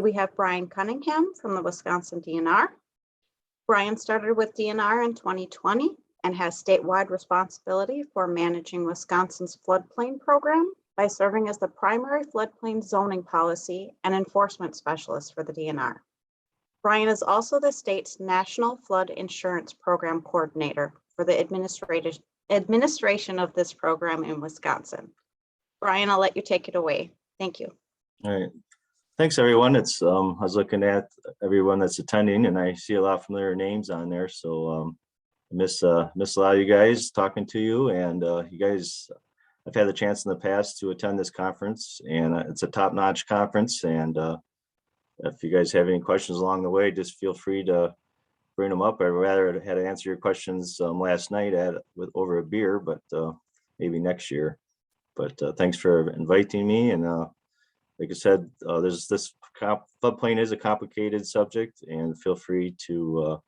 We have Brian Cunningham from the Wisconsin DNR. Brian started with DNR in 2020 and has statewide responsibility for managing Wisconsin's floodplain program by serving as the primary floodplain zoning policy and enforcement specialist for the DNR. Brian is also the state's National Flood Insurance Program Coordinator for the administration of this program in Wisconsin. Brian, I'll let you take it away. Thank you. All right. Thanks, everyone. I was looking at everyone that's attending, and I see a lot of familiar names on there. So I miss a lot of you guys talking to you, and you guys, I've had the chance in the past to attend this conference, and it's a top-notch conference. And if you guys have any questions along the way, just feel free to bring them up. I'd rather had to answer your questions last night over a beer, but maybe next year. But thanks for inviting me, and like I said, this floodplain is a complicated subject, and feel free to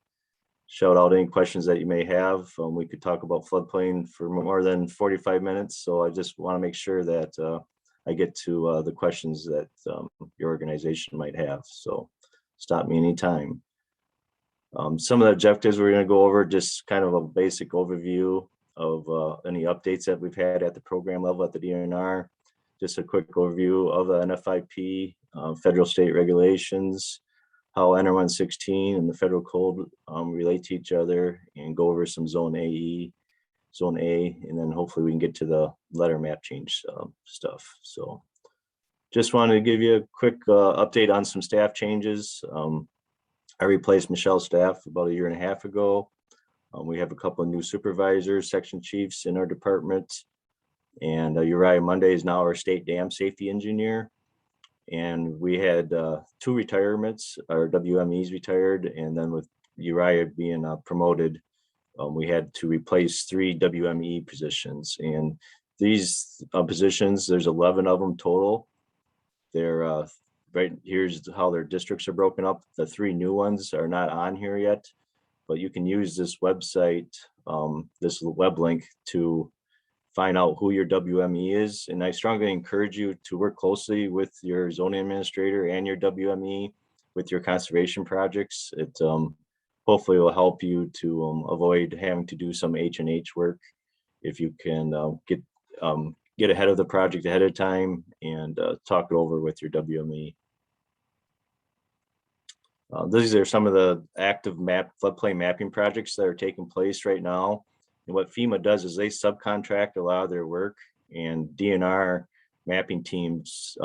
shout out any questions that you may have. We could talk about floodplain for more than 45 minutes, so I just want to make sure that I get to the questions that your organization might have. So stop me anytime. Some of the objectives we're going to go over, just kind of a basic overview of any updates that we've had at the program level at the DNR. Just a quick overview of the NFIP, federal state regulations, how NR 116 and the federal code relate to each other, and go over some Zone A, and then hopefully we can get to the letter map change stuff. So just wanted to give you a quick update on some staff changes. I replaced Michelle's staff about 1.5 years ago. We have a couple of new supervisors, section chiefs in our department. And Uriah Monday is now our state dam safety engineer. And we had 2 retirements. Our WMEs retired, and then with Uriah being promoted, we had to replace 3 WME positions. And these positions, there's 11 of them total. They're right here's how their districts are broken up. The 3 new ones are not on here yet, but you can use this website, this web link, to find out who your WME is. And I strongly encourage you to work closely with your zoning administrator and your WME with your conservation projects. It hopefully will help you to avoid having to do some H&H work if you can get ahead of the project ahead of time and talk it over with your WME. These are some of the active floodplain mapping projects that are taking place right now. And what FEMA does is they subcontract a lot of their work, and DNR mapping teams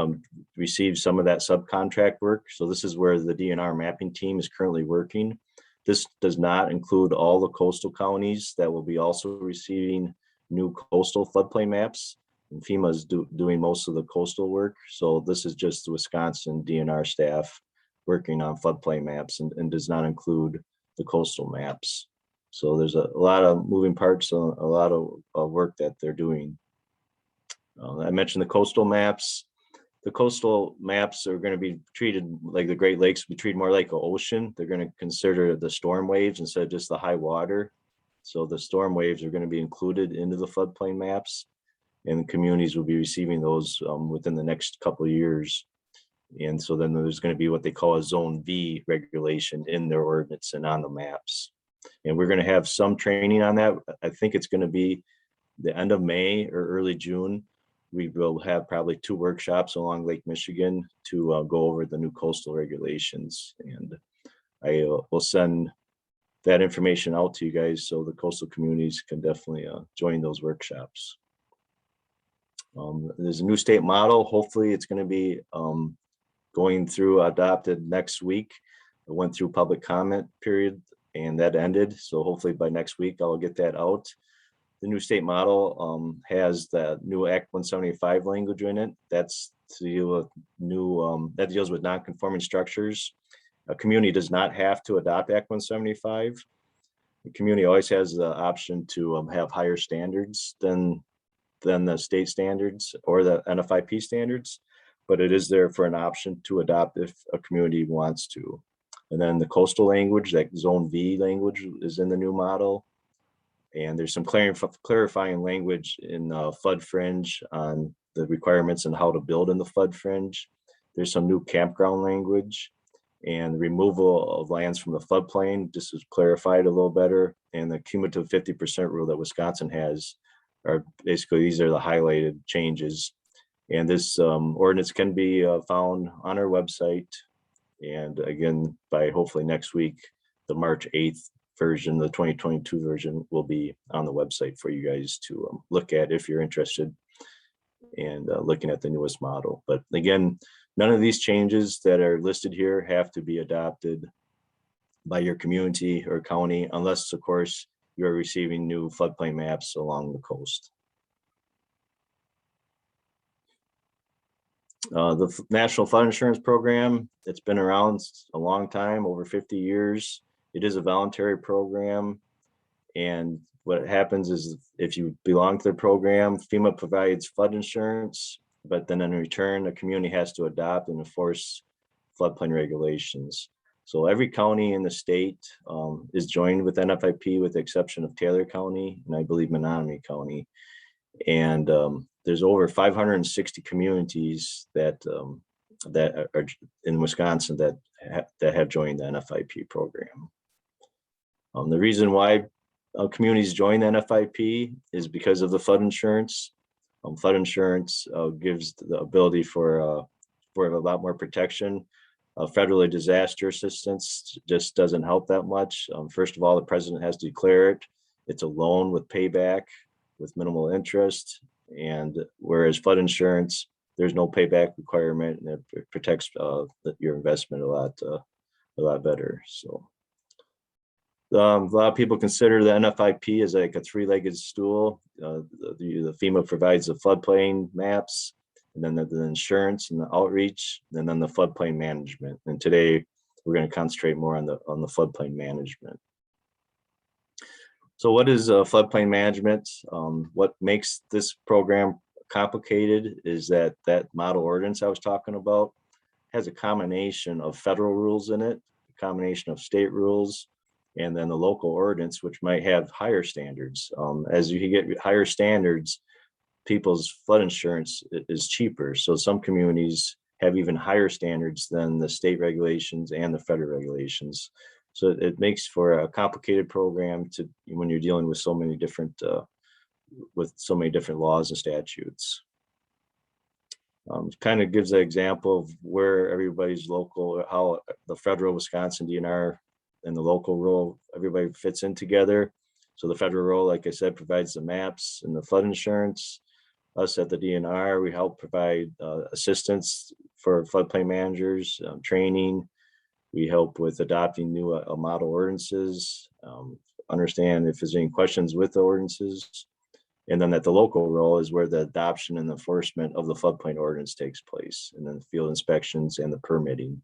receive some of that subcontract work. So this is where the DNR mapping team is currently working. This does not include all the coastal counties that will be also receiving new coastal floodplain maps. And FEMA is doing most of the coastal work. So this is just the Wisconsin DNR staff working on floodplain maps, and does not include the coastal maps. So there's a lot of moving parts, a lot of work that they're doing. I mentioned the coastal maps. The coastal maps are going to be treated like the Great Lakes, be treated more like an ocean. They're going to consider the storm waves instead of just the high water. So the storm waves are going to be included into the floodplain maps, and communities will be receiving those within the next couple of years. And so then there's going to be what they call a Zone V regulation in their ordinance and on the maps. And we're going to have some training on that. I think it's going to be the end of May or early June. We will have probably 2 workshops along Lake Michigan to go over the new coastal regulations. And I will send that information out to you guys so the coastal communities can definitely join those workshops. There's a new state model. Hopefully it's going to be going through adopted next week. I went through public comment period, and that ended. So hopefully by next week, I'll get that out. The new state model has the new Act 175 language in it. That's to deal with new, that deals with non-conforming structures. A community does not have to adopt Act 175. The community always has the option to have higher standards than the state standards or the NFIP standards, but it is there for an option to adopt if a community wants to. And then the coastal language, that Zone V language, is in the new model. And there's some clarifying language in Flood Fringe on the requirements and how to build in the Flood Fringe. There's some new campground language, and the removal of lands from the floodplain. This was clarified a little better, and the cumulative 50% rule that Wisconsin has are basically, these are the highlighted changes. And this ordinance can be found on our website. And again, by hopefully next week, the March 8th version, the 2022 version, will be on the website for you guys to look at if you're interested in looking at the newest model. But again, none of these changes that are listed here have to be adopted by your community or county, unless, of course, you're receiving new floodplain maps along the coast. The National Flood Insurance Program, it's been around a long time, over 50 years. It is a voluntary program. And what happens is if you belong to the program, FEMA provides flood insurance, but then in return, the community has to adopt and enforce floodplain regulations. So every county in the state is joined with NFIP with the exception of Taylor County and I believe Menominee County. And there's over 560 communities that are in Wisconsin that have joined the NFIP program. The reason why communities join the NFIP is because of the flood insurance. Flood insurance gives the ability for a lot more protection. Federal disaster assistance just doesn't help that much. First of all, the president has to declare it. It's a loan with payback with minimal interest. And whereas flood insurance, there's no payback requirement, and it protects your investment a lot better. So a lot of people consider the NFIP as like a three-legged stool. The FEMA provides the floodplain maps, and then the insurance and the outreach, and then the floodplain management. And today we're going to concentrate more on the floodplain management. So what is floodplain management? What makes this program complicated is that model ordinance I was talking about has a combination of federal rules in it, a combination of state rules, and then the local ordinance, which might have higher standards. As you get higher standards, people's flood insurance is cheaper. So some communities have even higher standards than the state regulations and the federal regulations. So it makes for a complicated program when you're dealing with so many different laws and statutes. Kind of gives an example of where everybody's local, how the federal Wisconsin DNR and the local rule, everybody fits in together. So the federal rule, like I said, provides the maps and the flood insurance. Us at the DNR, we help provide assistance for floodplain managers, training. We help with adopting new model ordinances, understand if there's any questions with the ordinances. And then at the local role is where the adoption and enforcement of the floodplain ordinance takes place, and then field inspections and the permitting.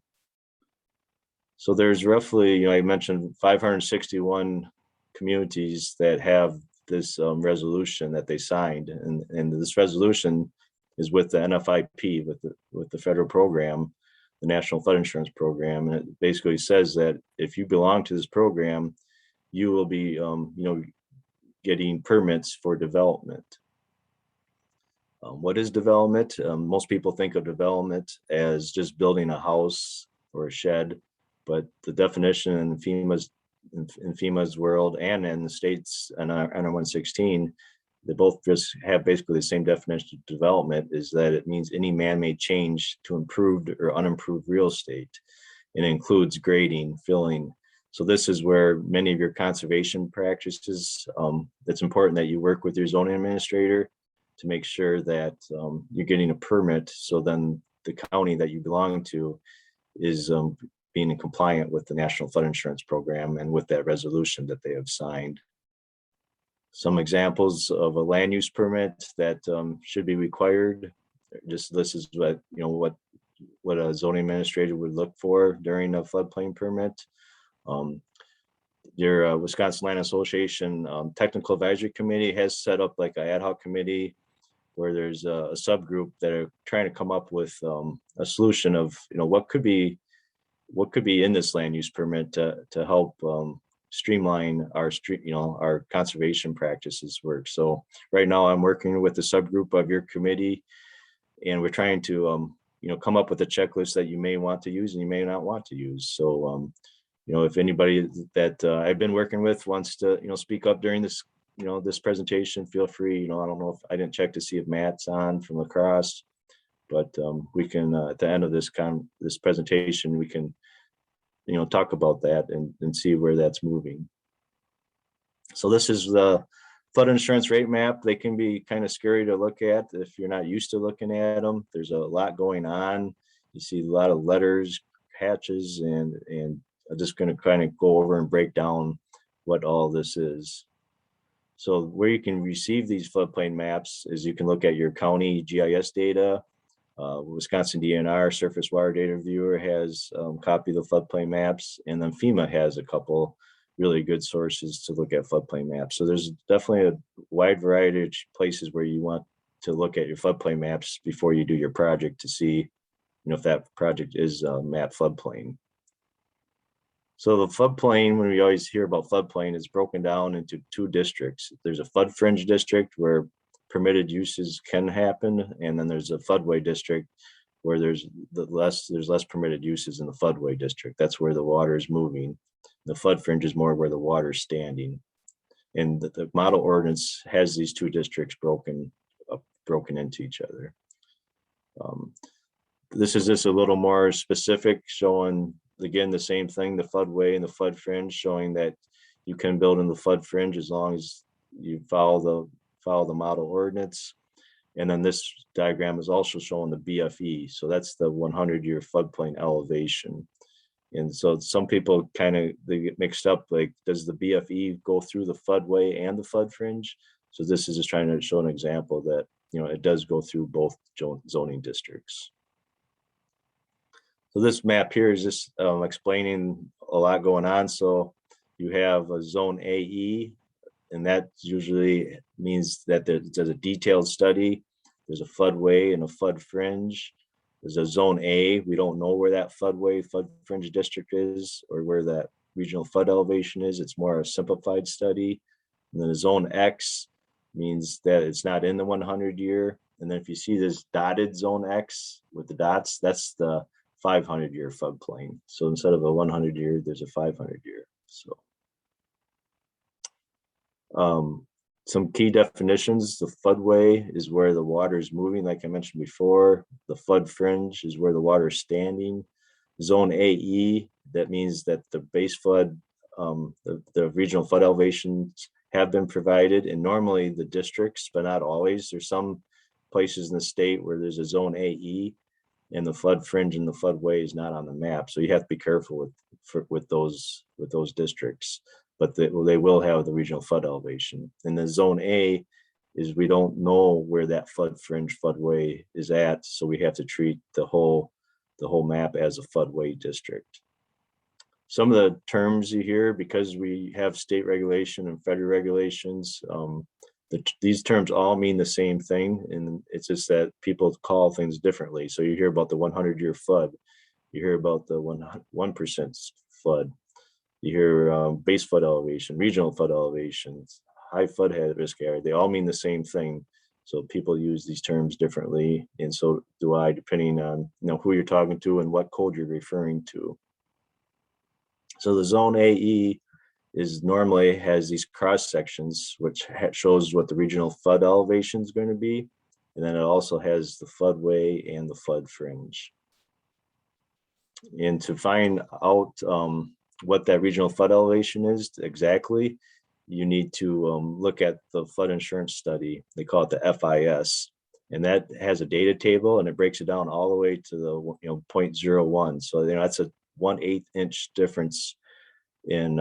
So there's roughly, I mentioned 561 communities that have this resolution that they signed, and this resolution is with the NFIP, with the federal program, the National Flood Insurance Program, and it basically says that if you belong to this program, you will be, getting permits for development. What is development? Most people think of development as just building a house or a shed, but the definition in FEMA's world and in the states and NR-116, they both just have basically the same definition of development, is that it means any man-made change to improved or unimproved real estate. It includes grading, filling. So this is where many of your conservation practices, it's important that you work with your zoning administrator to make sure that you're getting a permit, so then the county that you belong to is being compliant with the National Flood Insurance Program and with that resolution that they have signed. Some examples of a land use permit that should be required. Just this is what a zoning administrator would look for during a floodplain permit. Your Wisconsin Land Association Technical Advisory Committee has set up like an ad hoc committee where there's a subgroup that are trying to come up with a solution of what could be in this land use permit to help streamline our conservation practices work. So right now I'm working with the subgroup of your committee, and we're trying to come up with a checklist that you may want to use and you may not want to use. So, if anybody that I've been working with wants to, speak up during this, this presentation, feel free. I don't know if I didn't check to see if Matt's on from lacrosse, but we can, at the end of this presentation, we can, talk about that and see where that's moving. So this is the flood insurance rate map. They can be kind of scary to look at if you're not used to looking at them. There's a lot going on. You see a lot of letters, hatches, and I'm just going to kind of go over and break down what all this is. So where you can receive these floodplain maps is you can look at your county GIS data. Wisconsin DNR Surface Water Data Viewer has a copy of the floodplain maps, and then FEMA has a couple really good sources to look at floodplain maps. So there's definitely a wide variety of places where you want to look at your floodplain maps before you do your project to see, if that project is a map floodplain. So the floodplain, when we always hear about floodplain, is broken down into two districts. There's a flood fringe district where permitted uses can happen, and then there's a floodway district where there's less permitted uses in the floodway district. That's where the water is moving. The flood fringe is more where the water is standing. And the model ordinance has these two districts broken into each other. This is just a little more specific, showing again the same thing, the floodway and the flood fringe, showing that you can build in the flood fringe as long as you follow the model ordinance. And then this diagram is also showing the BFE. So that's the 100-year floodplain elevation. And so some people they get mixed up, like, does the BFE go through the floodway and the flood fringe? So this is just trying to show an example that, it does go through both zoning districts. So this map here is just explaining a lot going on. So you have a zone AE, and that usually means that there's a detailed study. There's a floodway and a flood fringe. There's a zone A. We don't know where that floodway, flood fringe district is, or where that regional flood elevation is. It's more a simplified study. And then a zone X means that it's not in the 100-year. And then if you see this dotted zone X with the dots, that's the 500-year floodplain. So instead of a 100-year, there's a 500-year. So some key definitions: the floodway is where the water is moving, like I mentioned before. The flood fringe is where the water is standing. Zone AE, that means that the base flood, the regional flood elevations have been provided, and normally the districts, but not always. There's some places in the state where there's a zone AE, and the flood fringe and the floodway is not on the map. So you have to be careful with those districts. But they will have the regional flood elevation. And the zone A is we don't know where that flood fringe floodway is at, so we have to treat the whole map as a floodway district. Some of the terms you hear, because we have state regulation and federal regulations, these terms all mean the same thing, and it's just that people call things differently. So you hear about the 100-year flood, you hear about the 1% flood. You hear base flood elevation, regional flood elevations, high flood risk area. They all mean the same thing. So people use these terms differently, and so do I, depending on who you're talking to and what code you're referring to. So the zone AE normally has these cross sections, which shows what the regional flood elevation is going to be, and then it also has the floodway and the flood fringe. And to find out what that regional flood elevation is exactly, you need to look at the flood insurance study. They call it the FIS, and that has a data table, and it breaks it down all the way to the 0.01. So that's a 1/8 inch difference in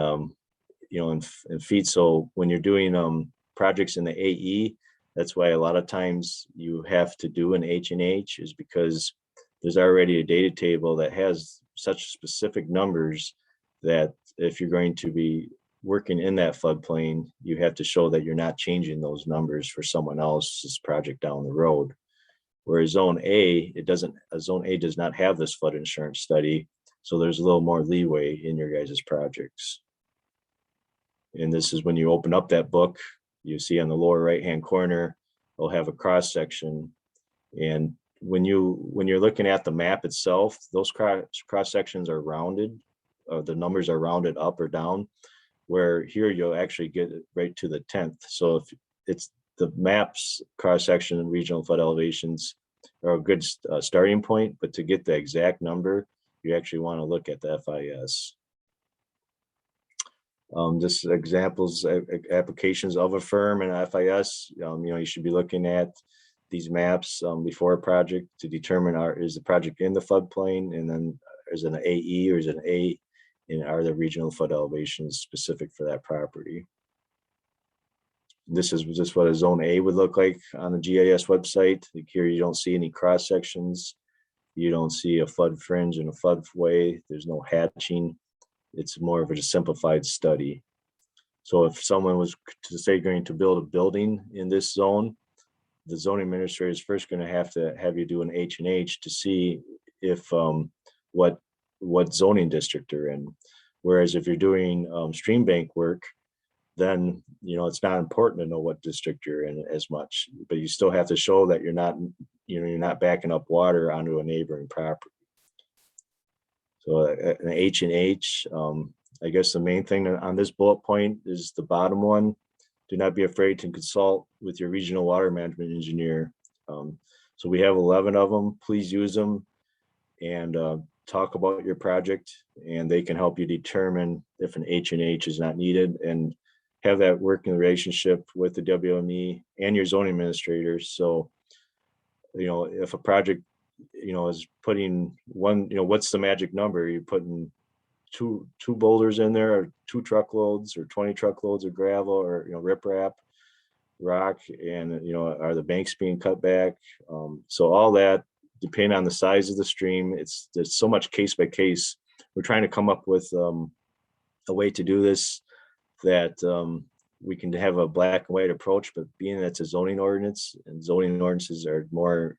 in feet. So when you're doing projects in the AE, that's why a lot of times you have to do an H&H, is because there's already a data table that has such specific numbers that if you're going to be working in that floodplain, you have to show that you're not changing those numbers for someone else's project down the road. Whereas zone A, zone A does not have this flood insurance study, so there's a little more leeway in your guys' projects. And this is when you open up that book, you see on the lower right-hand corner, it'll have a cross section. And when you're looking at the map itself, those cross sections are rounded, the numbers are rounded up or down, where here you'll actually get it right to the 10th. So if it's the maps cross section and regional flood elevations are a good starting point, but to get the exact number, you actually want to look at the FIS. Just examples, applications of a firm and FIS. You should be looking at these maps before a project to determine is the project in the floodplain, and then is it an AE or is it an A, and are the regional flood elevations specific for that property. This is just what a zone A would look like on the GIS website. Like here, you don't see any cross sections. You don't see a flood fringe and a floodway. There's no hatching. It's more of a simplified study. So if someone was to say going to build a building in this zone, the zoning administrator is first going to have you do an H&H to see if what zoning district they're in. Whereas if you're doing stream bank work, then it's not important to know what district you're in as much, but you still have to show that you're not backing up water onto a neighboring property. So an H&H, I guess the main thing on this bullet point is the bottom one. Do not be afraid to consult with your regional water management engineer. So we have 11 of them. Please use them and talk about your project, and they can help you determine if an H&H is not needed, and have that working relationship with the WME and your zoning administrators. So, if a project, is putting one, what's the magic number? You're putting two boulders in there, or 2 truckloads, or 20 truckloads of gravel, or riprap, rock, and are the banks being cut back? So all that, depending on the size of the stream, there's so much case by case. We're trying to come up with a way to do this that we can have a black and white approach, but being that it's a zoning ordinance, and zoning ordinances are more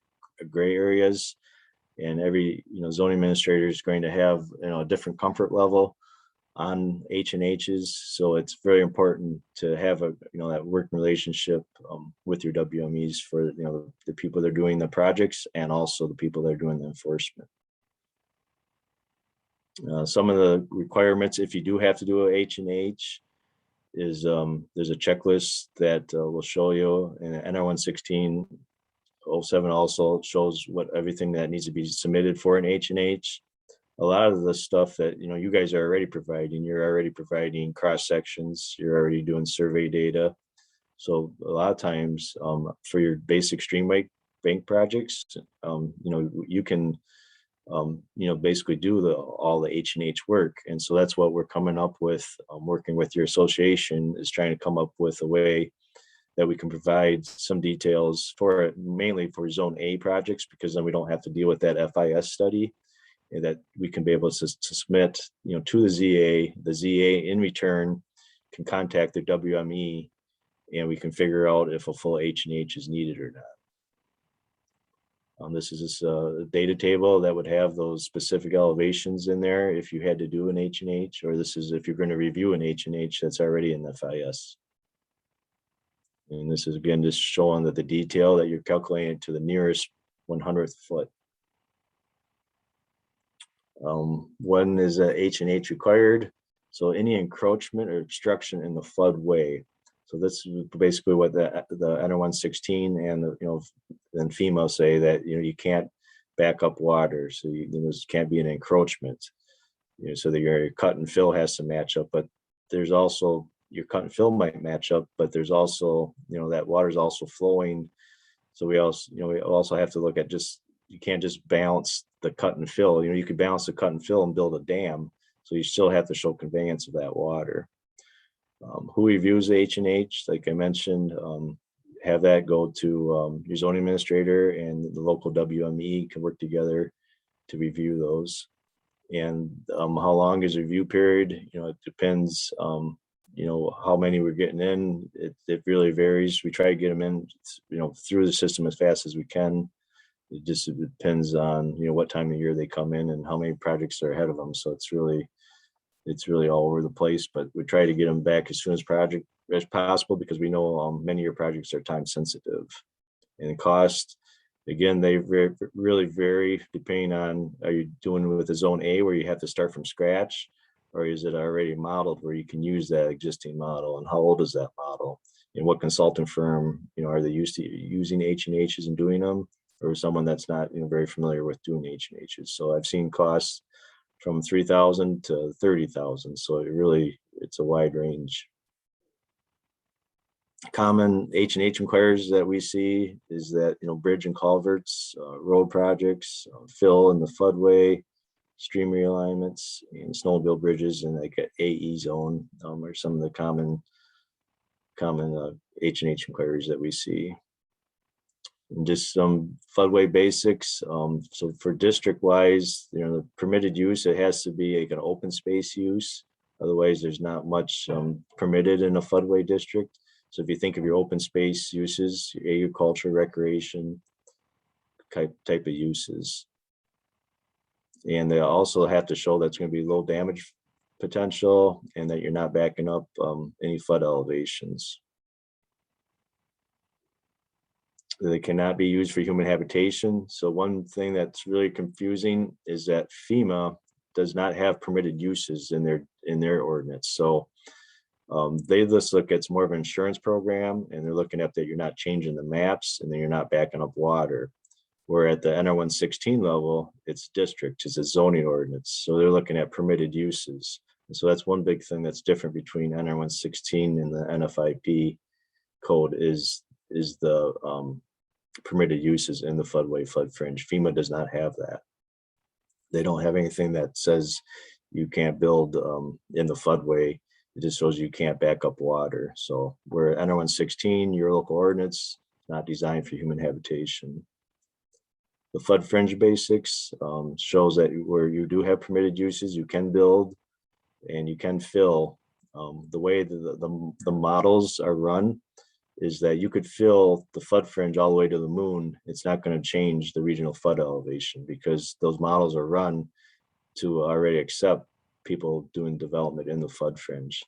gray areas, and every zoning administrator is going to have a different comfort level on H&Hs. So it's very important to have that working relationship with your WMEs for the people that are doing the projects, and also the people that are doing the enforcement. Some of the requirements, if you do have to do a H&H, is there's a checklist that will show you, and NR 11607 also shows what everything that needs to be submitted for an H&H. A lot of the stuff that you guys are already providing, you're already providing cross sections, you're already doing survey data. So a lot of times for your basic stream bank projects, you can basically do all the H&H work. And so that's what we're coming up with, working with your association, is trying to come up with a way that we can provide some details for it, mainly for zone A projects, because then we don't have to deal with that FIS study, and that we can be able to submit, to the ZA. The ZA in return can contact the WME, and we can figure out if a full H&H is needed or not. This is just a data table that would have those specific elevations in there if you had to do an H&H, or this is if you're going to review an H&H that's already in the FIS. And this is again just showing that the detail that you're calculating to the nearest 100th foot. When is a H&H required? So any encroachment or obstruction in the floodway. So this is basically what the NR 116 and then FEMA say, that you can't back up water, so this can't be an encroachment. So that your cut and fill has to match up, but there's also your cut and fill might match up, but there's also that water is also flowing. So we also have to look at you can't just balance the cut and fill. You could balance the cut and fill and build a dam, so you still have to show conveyance of that water. Who reviews H&H, like I mentioned, have that go to your zoning administrator, and the local WME can work together to review those. And how long is the review period? It depends, how many we're getting in. It really varies. We try to get them in, through the system as fast as we can. It just depends on, what time of year they come in and how many projects are ahead of them. So it's really all over the place, but we try to get them back as soon as possible, because we know many of your projects are time sensitive. And cost, Again, they really vary depending on, are you doing with a zone A where you have to start from scratch, or is it already modeled where you can use that existing model, and how old is that model? And what consultant firm, are they used to using H&Hs and doing them, or someone that's not, very familiar with doing H&Hs? So I've seen costs from 3,000 to 30,000. So it's a wide range. Common H&H inquiries that we see is that, bridge and culverts, road projects, fill in the floodway, stream realignments, and snowmobile bridges, and like an AE zone are some of the common H&H inquiries that we see. And just some floodway basics. So for district wise, the permitted use, it has to be like an open space use. Otherwise, there's not much permitted in a floodway district. So if you think of your open space uses, agriculture, recreation type of uses. And they also have to show that's going to be low damage potential and that you're not backing up any flood elevations. They cannot be used for human habitation. So one thing that's really confusing is that FEMA does not have permitted uses in their ordinance. So they just look at, it's more of an insurance program, and they're looking at that you're not changing the maps and then you're not backing up water. Where at the NR116 level, it's district, it's a zoning ordinance. So they're looking at permitted uses. And so that's one big thing that's different between NR116 and the NFIP code is the permitted uses in the floodway, flood fringe. FEMA does not have that. They don't have anything that says you can't build in the floodway. It just shows you can't back up water. So where NR116, your local ordinance, not designed for human habitation. The flood fringe basics shows that where you do have permitted uses, you can build and you can fill. The way the models are run is that you could fill the flood fringe all the way to the moon. It's not going to change the regional flood elevation because those models are run to already accept people doing development in the flood fringe.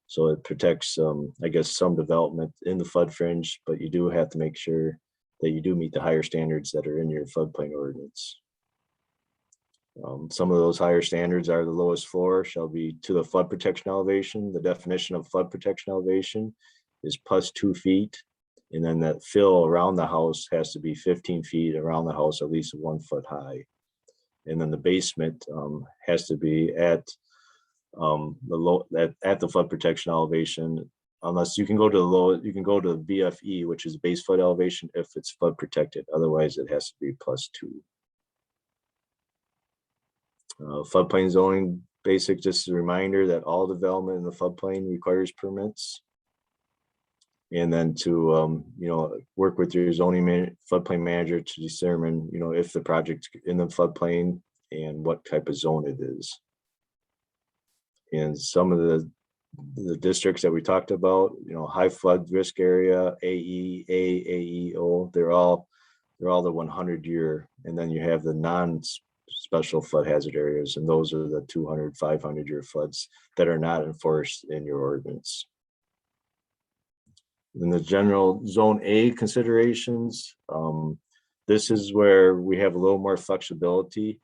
So it protects, I guess, some development in the flood fringe, but you do have to make sure that you do meet the higher standards that are in your floodplain ordinance. Some of those higher standards are the lowest floor shall be to the flood protection elevation. The definition of flood protection elevation is plus 2 feet. And then that fill around the house has to be 15 feet around the house, at least 1 foot high. And then the basement has to be at the flood protection elevation, unless you can go to the low, you can go to BFE, which is base flood elevation, if it's flood protected. Otherwise, it has to be plus 2. Floodplain zoning basic, just a reminder that all development in the floodplain requires permits. And then to work with your zoning floodplain manager to determine if the project's in the floodplain and what type of zone it is. And some of the districts that we talked about, high flood risk area, AE, AEO, they're all the 100-year, and then you have the non-special flood hazard areas, and those are the 200, 500-year floods that are not enforced in your ordinance. In the general zone A considerations, this is where we have a little more flexibility.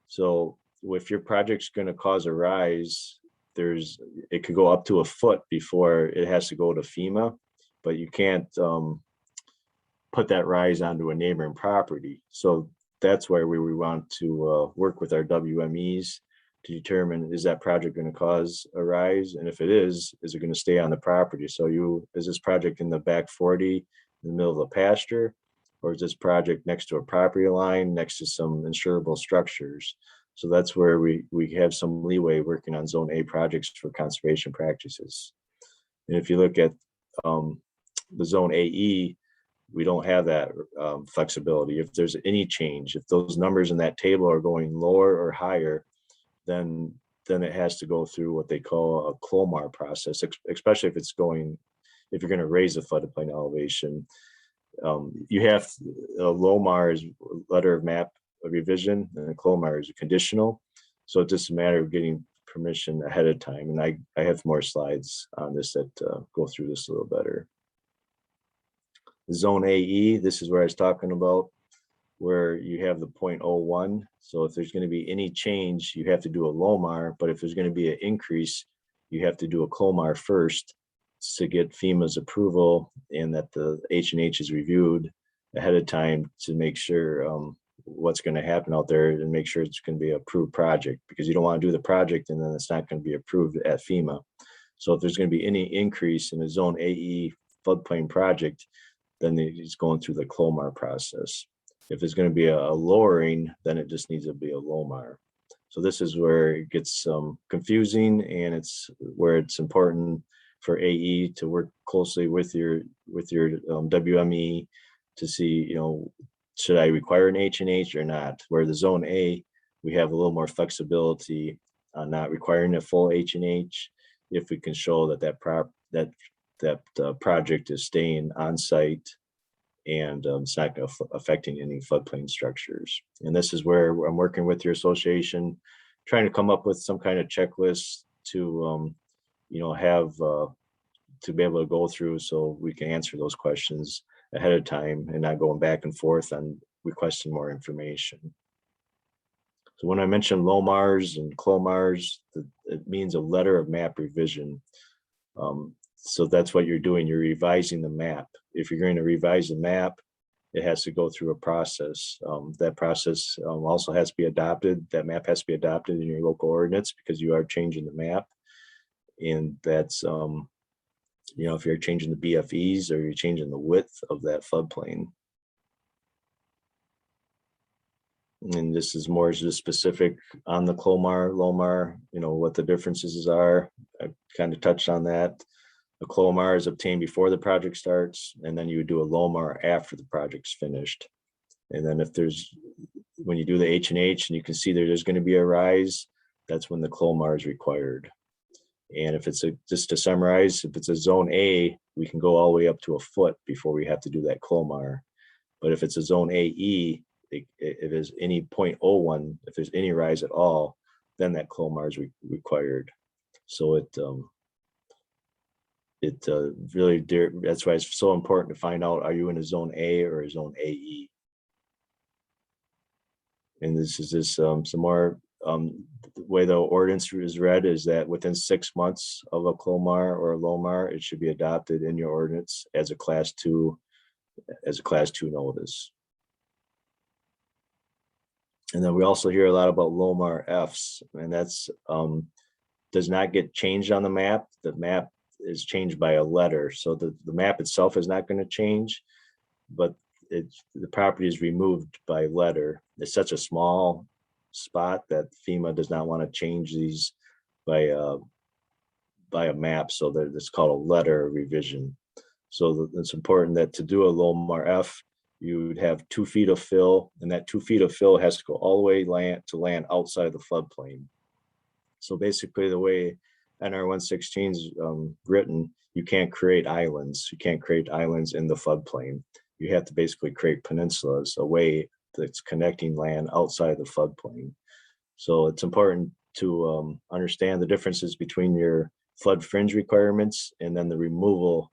So if your project's going to cause a rise, it could go up to 1 foot before it has to go to FEMA, but you can't put that rise onto a neighboring property. So that's where we want to work with our WMEs to determine, is that project going to cause a rise? And if it is it going to stay on the property? So is this project in the back 40 in the middle of a pasture, or is this project next to a property line, next to some insurable structures? So that's where we have some leeway working on zone A projects for conservation practices. And if you look at the zone AE, we don't have that flexibility. If there's any change, if those numbers in that table are going lower or higher, then it has to go through what they call a CLOMR process, especially if you're going to raise the floodplain elevation. You have a LOMR is letter of map revision, and a CLOMR is a conditional. So it's just a matter of getting permission ahead of time. And I have more slides on this that go through this a little better. Zone AE, this is where I was talking about where you have the 0.01. So if there's going to be any change, you have to do a LOMR, but if there's going to be an increase, you have to do a CLOMR first to get FEMA's approval and that the H&H is reviewed ahead of time to make sure what's going to happen out there and make sure it's going to be an approved project, because you don't want to do the project and then it's not going to be approved at FEMA. So if there's going to be any increase in a Zone AE floodplain project, then it's going through the CLOMR process. If there's going to be a lowering, then it just needs to be a LOMR. So this is where it gets confusing, and it's where it's important for AE to work closely with your WME to see, should I require an H&H or not? Where the Zone A, we have a little more flexibility on not requiring a full H&H if we can show that project is staying on site and it's not affecting any floodplain structures. And this is where I'm working with your association, trying to come up with some kind of checklist to, have to be able to go through so we can answer those questions ahead of time and not going back and forth on requesting more information. So when I mention LOMRs and CLOMRs, it means a letter of map revision. So that's what you're doing. You're revising the map. If you're going to revise the map, it has to go through a process. That process also has to be adopted. That map has to be adopted in your local ordinance because you are changing the map. And that's, if you're changing the BFEs or you're changing the width of that floodplain. And this is more just specific on the CLOMR, LOMR, what the differences are. I kind of touched on that. A CLOMR is obtained before the project starts, and then you would do a LOMR after the project's finished. And then when you do the H&H and you can see there's going to be a rise, that's when the CLOMR is required. And if it's just to summarize, if it's a Zone A, we can go all the way up to a foot before we have to do that CLOMR. But if it's a Zone AE, if there's any 0.01, if there's any rise at all, then that CLOMR is required. So really, that's why it's so important to find out, are you in a Zone A or a Zone AE? And this is just some more, the way the ordinance is read is that within 6 months of a CLOMR or a LOMR, it should be adopted in your ordinance as a class 2 notice. And then we also hear a lot about LOMR-Fs, and that's does not get changed on the map. The map is changed by a letter. So the map itself is not going to change, but the property is removed by letter. It's such a small spot that FEMA does not want to change these by a map. So it's called a letter revision. So it's important that to do a LOMR-F, you would have 2 feet of fill, and that 2 feet of fill has to go all the way to land outside the floodplain. So basically the way NR 116 is written, you can't create islands. You can't create islands in the floodplain. You have to basically create peninsulas, a way that's connecting land outside the floodplain. So it's important to understand the differences between your flood fringe requirements and then the removal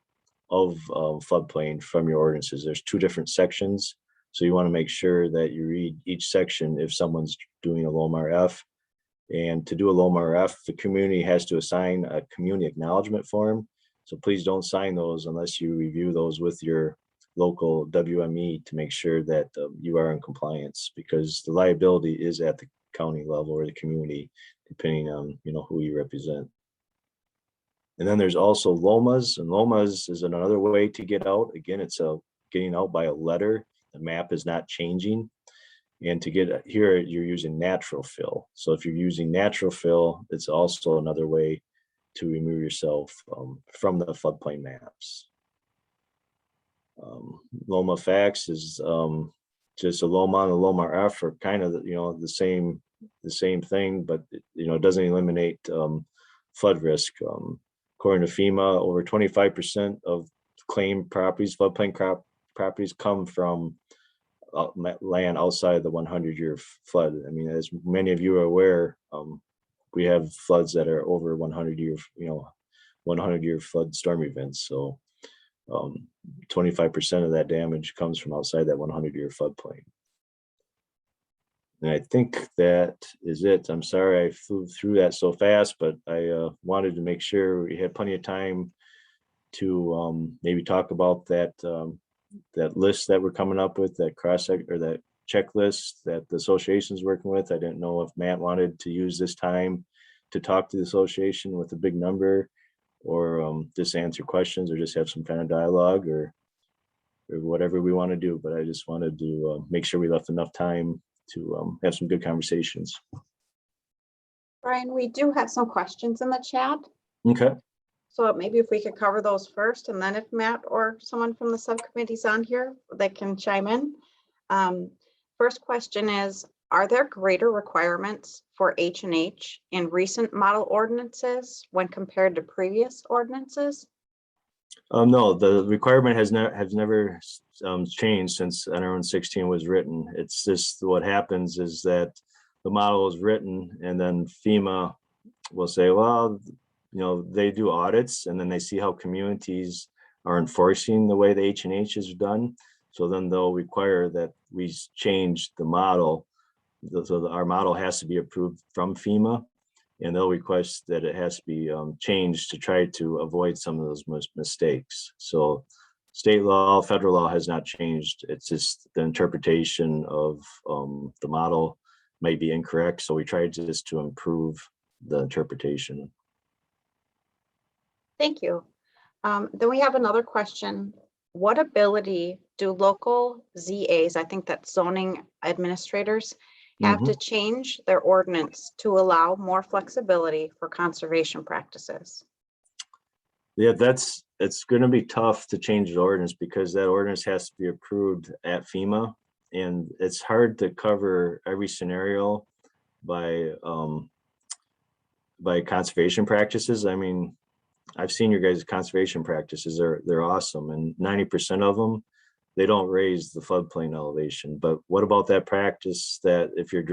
of floodplain from your ordinances. There's 2 different sections. So you want to make sure that you read each section if someone's doing a LOMR-F. And to do a LOMR-F, the community has to assign a community acknowledgement form. So please don't sign those unless you review those with your local WME to make sure that you are in compliance, because the liability is at the county level or the community, depending on who you represent. And then there's also LOMAs, and LOMAs is another way to get out. Again, it's getting out by a letter. The map is not changing. And to get here, you're using natural fill. So if you're using natural fill, it's also another way to remove yourself from the floodplain maps. LOMA Facts is just a LOMA and a LOMR-F are kind of the same thing, but it doesn't eliminate flood risk. According to FEMA, over 25% of claimed properties, floodplain properties, come from land outside the 100-year flood. I mean, as many of you are aware, we have floods that are over 100-year flood storm events. So 25% of that damage comes from outside that 100-year floodplain. And I think that is it. I'm sorry I flew through that so fast, but I wanted to make sure we had plenty of time to maybe talk about that that list that we're coming up with, that or that checklist that the association's working with. I didn't know if Matt wanted to use this time to talk to the association with a big number, or just answer questions, or just have some kind of dialogue, or whatever we want to do. But I just wanted to make sure we left enough time to have some good conversations. Brian, we do have some questions in the chat. Okay. So maybe if we could cover those first, and then if Matt or someone from the subcommittee's on here, they can chime in. First question is, are there greater requirements for H&H in recent model ordinances when compared to previous ordinances? No, the requirement has never changed since NR 16 was written. It's just what happens is that the model is written, and then FEMA will say, well, you know, they do audits, and then they see how communities are enforcing the way the H&H is done. So then they'll require that we change the model. So our model has to be approved from FEMA, and they'll request that it has to be changed to try to avoid some of those mistakes. So state law, federal law has not changed. It's just the interpretation of the model may be incorrect. So we try just to improve the interpretation. Thank you. Then we have another question. What ability do local ZAs, I think that's zoning administrators, have to change their ordinance to allow more flexibility for conservation practices? Yeah, it's going to be tough to change the ordinance, because that ordinance has to be approved at FEMA, and it's hard to cover every scenario by conservation practices. I mean, I've seen your guys' conservation practices. They're awesome, and 90% of them, they don't raise the floodplain elevation. But what about that practice that if you're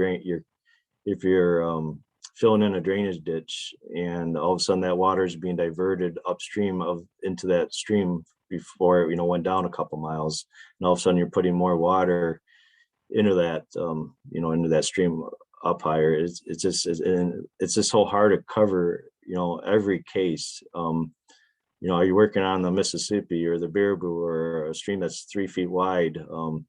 filling in a drainage ditch, and all of a sudden that water is being diverted upstream into that stream before it went down a couple miles, and all of a sudden you're putting more water into that into that stream up higher. It's just so hard to cover every case. Are you working on the Mississippi or the Baraboo, or a stream that's 3 feet wide? And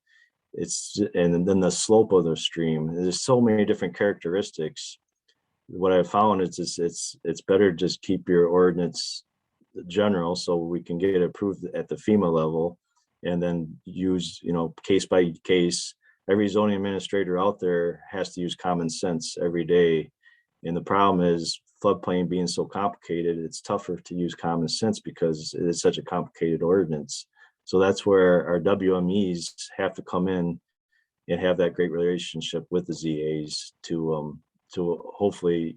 then the slope of the stream. There's so many different characteristics. What I found is it's better just keep your ordinance general, so we can get it approved at the FEMA level, and then use case by case. Every zoning administrator out there has to use common sense every day. And the problem is, floodplain being so complicated, it's tougher to use common sense because it is such a complicated ordinance. So that's where our WMEs have to come in and have that great relationship with the ZAs to hopefully,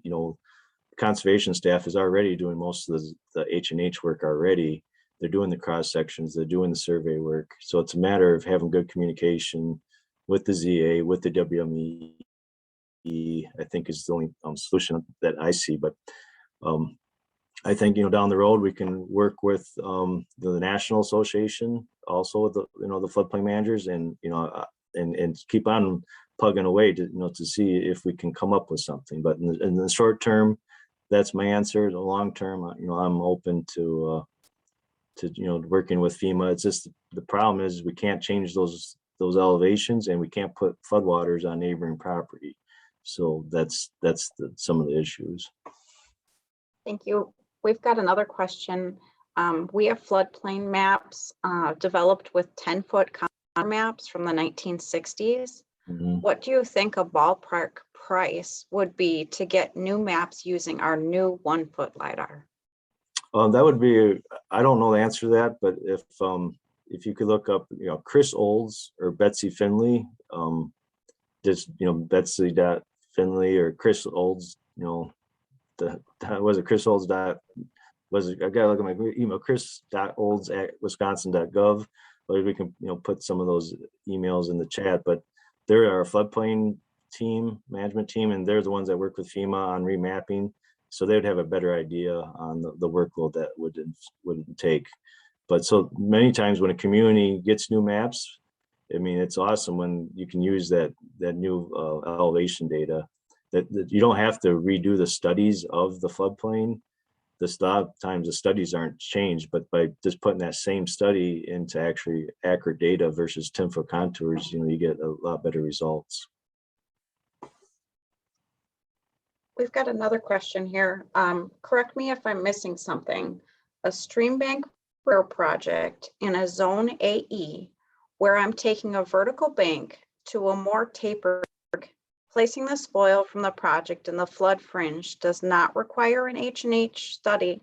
conservation staff is already doing most of the H&H work already. They're doing the cross sections, they're doing the survey work. So it's a matter of having good communication with the ZA, with the WME. I think is the only solution that I see. But I think down the road we can work with the National Association, also the the floodplain managers, and and keep on plugging away to to see if we can come up with something. But in the short term, that's my answer. The long term, I'm open to working with FEMA. It's just the problem is we can't change those elevations, and we can't put floodwaters on neighboring property. So that's some of the issues. Thank you. We've got another question. We have floodplain maps developed with 10-foot contour maps from the 1960s. What do you think a ballpark price would be to get new maps using our new 1-foot LiDAR? That would be, I don't know the answer to that, but if you could look up, Chris Olds or Betsy Finley, just Betsy Finley or Chris Olds, was it Chris Olds I gotta look at my email, chris.olds@wisconsin.gov, but we can put some of those emails in the chat. But they're our floodplain management team, and they're the ones that work with FEMA on remapping, so they would have a better idea on the workload that would take. But so many times when a community gets new maps, I mean, it's awesome when you can use that new elevation data, that you don't have to redo the studies of the floodplain. Times the studies aren't changed, but by just putting that same study into actually accurate data versus 10-foot contours, you get a lot better results. We've got another question here. Correct me if I'm missing something. A stream bank repair project in a zone AE where I'm taking a vertical bank to a more tapered, placing the spoil from the project in the flood fringe does not require an H&H study.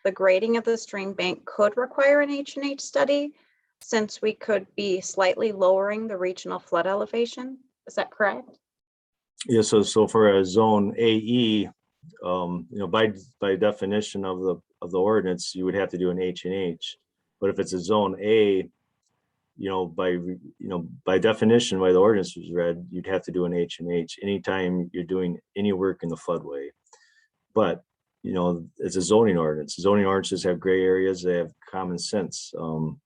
The grading of the stream bank could require an H&H study since we could be slightly lowering the regional flood elevation. Is that correct? Yeah, so for a zone AE, by definition of the ordinance, you would have to do an H&H. But if it's a zone A, by definition, by the ordinance was read, you'd have to do an H&H anytime you're doing any work in the floodway. But it's a zoning ordinance. Zoning ordinances have gray areas. They have common sense. One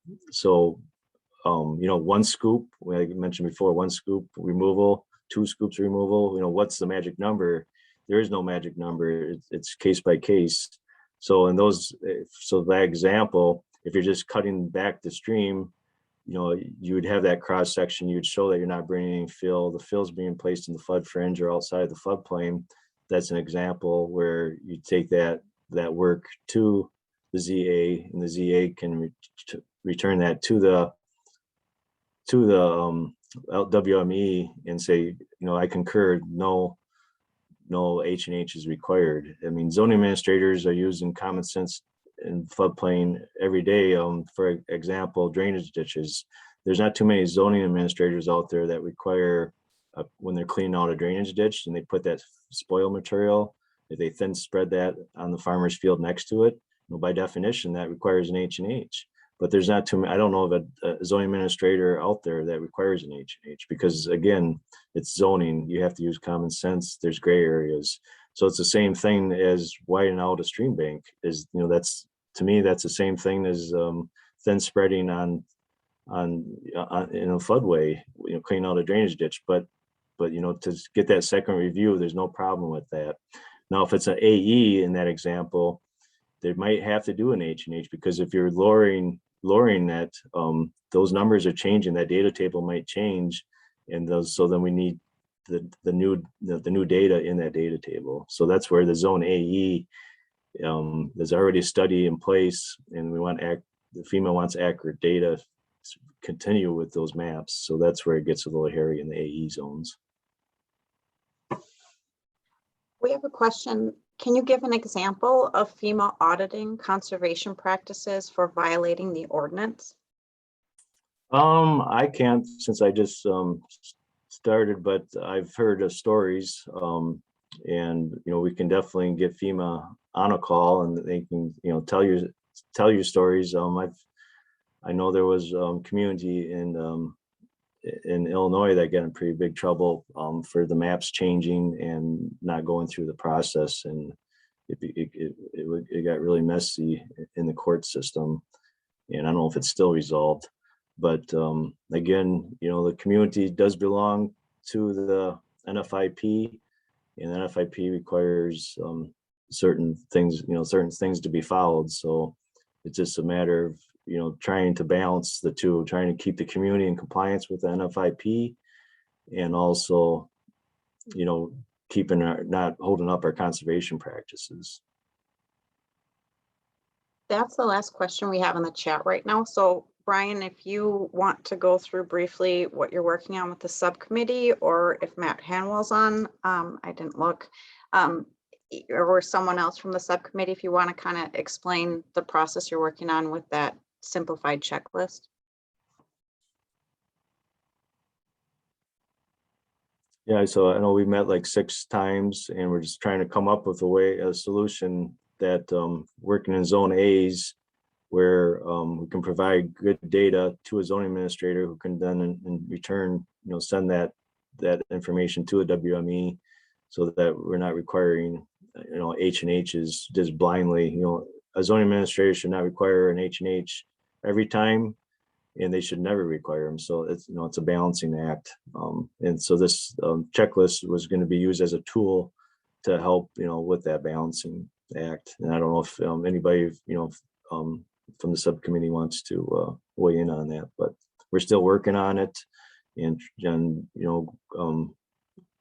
scoop, like I mentioned before, one scoop removal, 2 scoops removal, what's the magic number? There is no magic number. It's case by case. So that example, if you're just cutting back the stream, you would have that cross section. You would show that you're not bringing any fill. The fill's being placed in the flood fringe or outside the floodplain. That's an example where you take that work to the ZA, and the ZA can return that to the WME and say, I concur, no H&H is required. I mean, zoning administrators are using common sense in floodplain every day. For example, drainage ditches. There's not too many zoning administrators out there that require when they're cleaning out a drainage ditch and they put that spoil material, if they thin spread that on the farmer's field next to it, by definition, that requires an H&H. But there's not too many. I don't know of a zoning administrator out there that requires an H&H because, again, it's zoning. You have to use common sense. There's gray areas. So it's the same thing as widening out a stream bank. To me, that's the same thing as thin spreading on in a floodway, cleaning out a drainage ditch. But to get that second review, there's no problem with that. Now, if it's an AE in that example, they might have to do an H&H because if you're lowering that, those numbers are changing. That data table might change, and so then we need the new data in that data table. So that's where the zone AE, there's already a study in place, and the FEMA wants accurate data to continue with those maps. So that's where it gets a little hairy in the AE zones. We have a question. Can you give an example of FEMA auditing conservation practices for violating the ordinance? I can't since I just started, but I've heard of stories, and we can definitely get FEMA on a call, and they can tell you stories. I know there was community in Illinois that got in pretty big trouble for the maps changing and not going through the process, and it got really messy in the court system, and I don't know if it's still resolved. But again, the community does belong to the NFIP, and the NFIP requires certain things to be followed. So it's just a matter of trying to balance the two, trying to keep the community in compliance with the NFIP, and also not holding up our conservation practices. That's the last question we have in the chat right now. So Brian, if you want to go through briefly what you're working on with the subcommittee, or if Matt Hanwell's on, I didn't look, or someone else from the subcommittee, if you want to kind of explain the process you're working on with that simplified checklist. Yeah, so I know we met like 6 times, and we're just trying to come up with a solution that working in zone A's, where we can provide good data to a zoning administrator who can then in return, send that information to a WME, so that we're not requiring, H&H's just blindly. A zoning administrator should not require an H&H every time, and they should never require them. So it's, you know, it's a balancing act. And so this checklist was going to be used as a tool to help, you know, with that balancing act. And I don't know if anybody, you know, from the subcommittee wants to weigh in on that, but we're still working on it, and you know,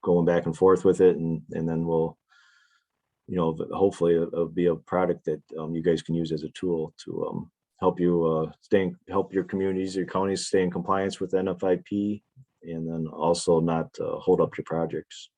going back and forth with it, and then we'll, you know, hopefully it'll be a product that you guys can use as a tool to help you help your communities, your counties stay in compliance with NFIP, and then also not hold up your projects.